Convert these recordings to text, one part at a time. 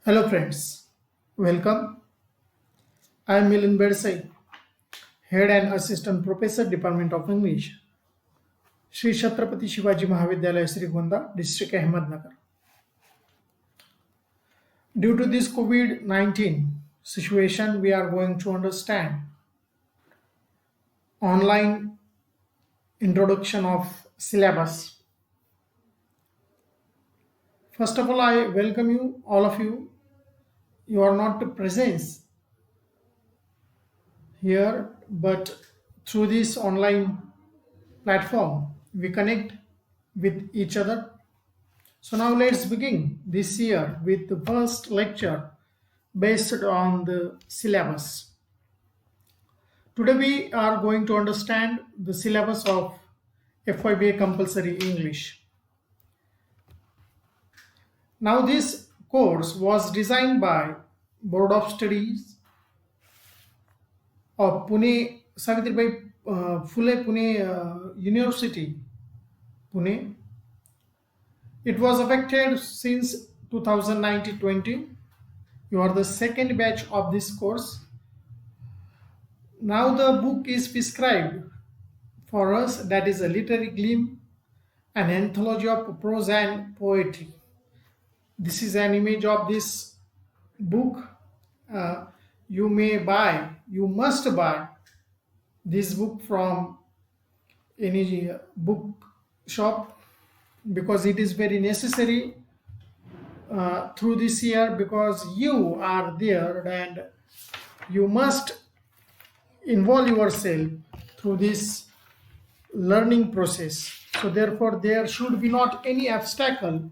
Hello friends, welcome. I am Milind Bedsai, Head and Assistant Professor, Department of English, Shri Chhatrapati Shivaji Mahavidyalaya Srigonda, District Ahmednagar. Due to this COVID-19 situation, we are going to understand online introduction of syllabus. First of all, I welcome you, all of you. You are not present here, but through this online platform, we connect with each other. So now let's begin this year with the first lecture based on the syllabus. Today we are going to understand the syllabus of FYBA compulsory English. Now this course was designed by Board of Studies of Pune, Savitribai Phule Pune University, Pune. It was affected since 2019-20. You are the second batch of this course. Now the book is prescribed for us, that is a literary gleam, an anthology of prose and poetry. This is an image of this book. You may buy, you must buy this book from any book shop because it is very necessary through this year, because you are there and you must involve yourself through this learning process. So therefore there should be not any obstacle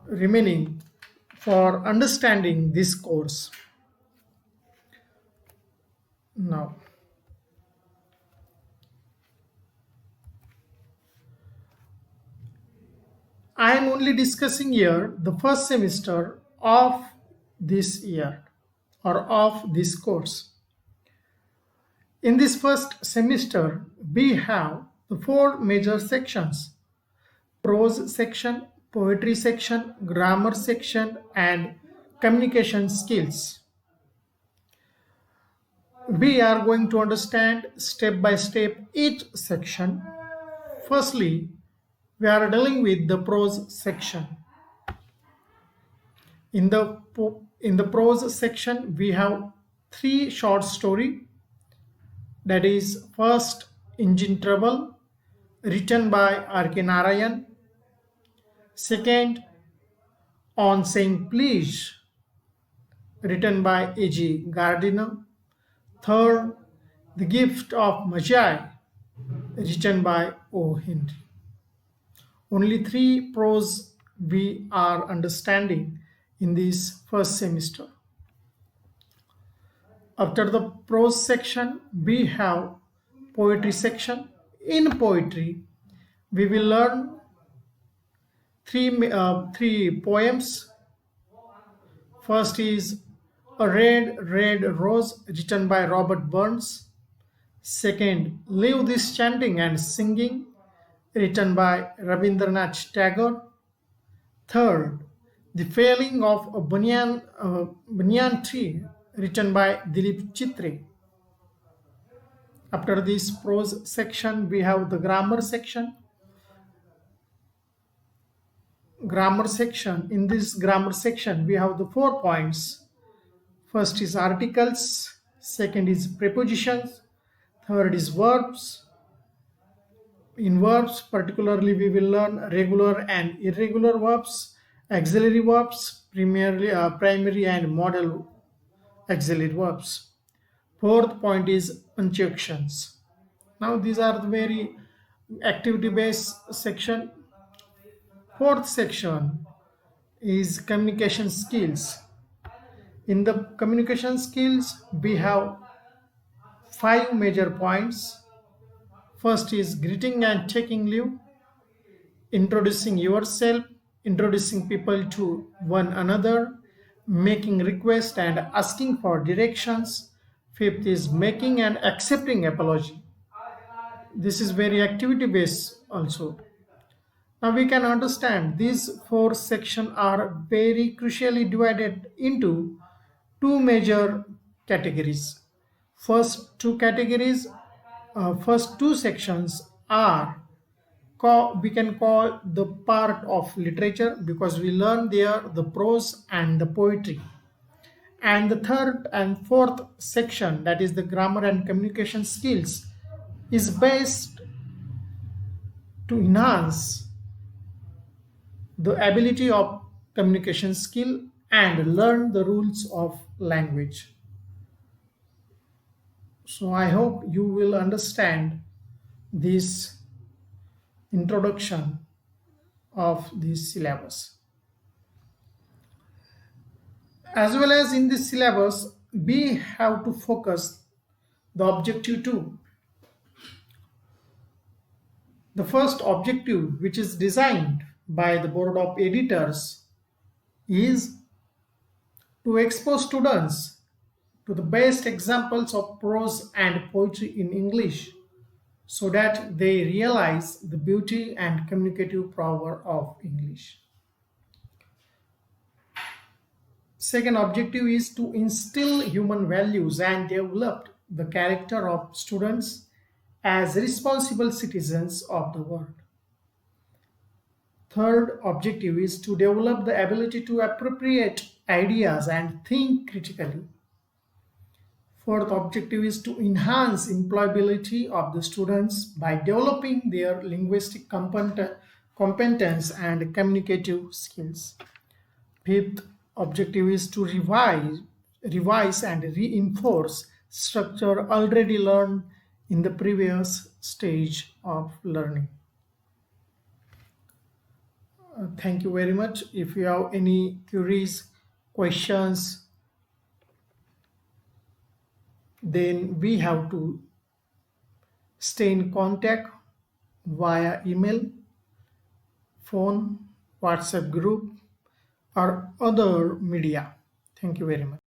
remaining for understanding this course. Now I am only discussing here the first semester of this year or of this course. In this first semester, we have the four major sections: prose section, poetry section, grammar section, and communication skills. We are going to understand step by step each section. Firstly, we are dealing with the prose section. In the prose section, we have three short story. That is, first, Engine Trouble, written by R.K. Narayan. Second, On Saying Please, written by A.G. Gardiner. Third, The Gift of Magi, written by O. Henry. Only three prose we are understanding in this first semester. After the prose section, we have poetry section. In poetry, we will learn three poems. First is A Red, Red Rose, written by Robert Burns. Second, Leave This Chanting and Singing, written by Rabindranath Tagore. Third, The Failing of a Banyan Tree, written by Dilip Chitre. After this prose section, we have the grammar section. In this grammar section, we have the 4 points. First is articles, second is prepositions, third is verbs. In verbs, particularly, we will learn regular and irregular verbs, auxiliary verbs, primary and modal auxiliary verbs. Fourth point is punctuations. Now these are the very activity-based section. Fourth section is communication skills. In the communication skills, we have 5 major points. First is greeting and taking leave, introducing yourself, introducing people to one another, making requests and asking for directions. Fifth is making and accepting apology. This is very activity based also. Now we can understand these four sections are very crucially divided into two major categories. First two sections are we can call the part of literature because we learn there the prose and the poetry. And the third and fourth section, that is the grammar and communication skills, is based to enhance the ability of communication skill and learn the rules of language. So I hope you will understand this introduction of this syllabus. As well as in this syllabus, we have to focus the objective too. The first objective, which is designed by the board of editors, is to expose students to the best examples of prose and poetry in English so that they realize the beauty and communicative power of English. Second objective is to instill human values and develop the character of students as responsible citizens of the world. Third objective is to develop the ability to appropriate ideas and think critically. Fourth objective is to enhance employability of the students by developing their linguistic competence and communicative skills. Fifth objective is to revise and reinforce structure already learned in the previous stage of learning. Thank you very much. If you have any queries, questions, then we have to stay in contact via email, phone, WhatsApp group, or other media. Thank you very much.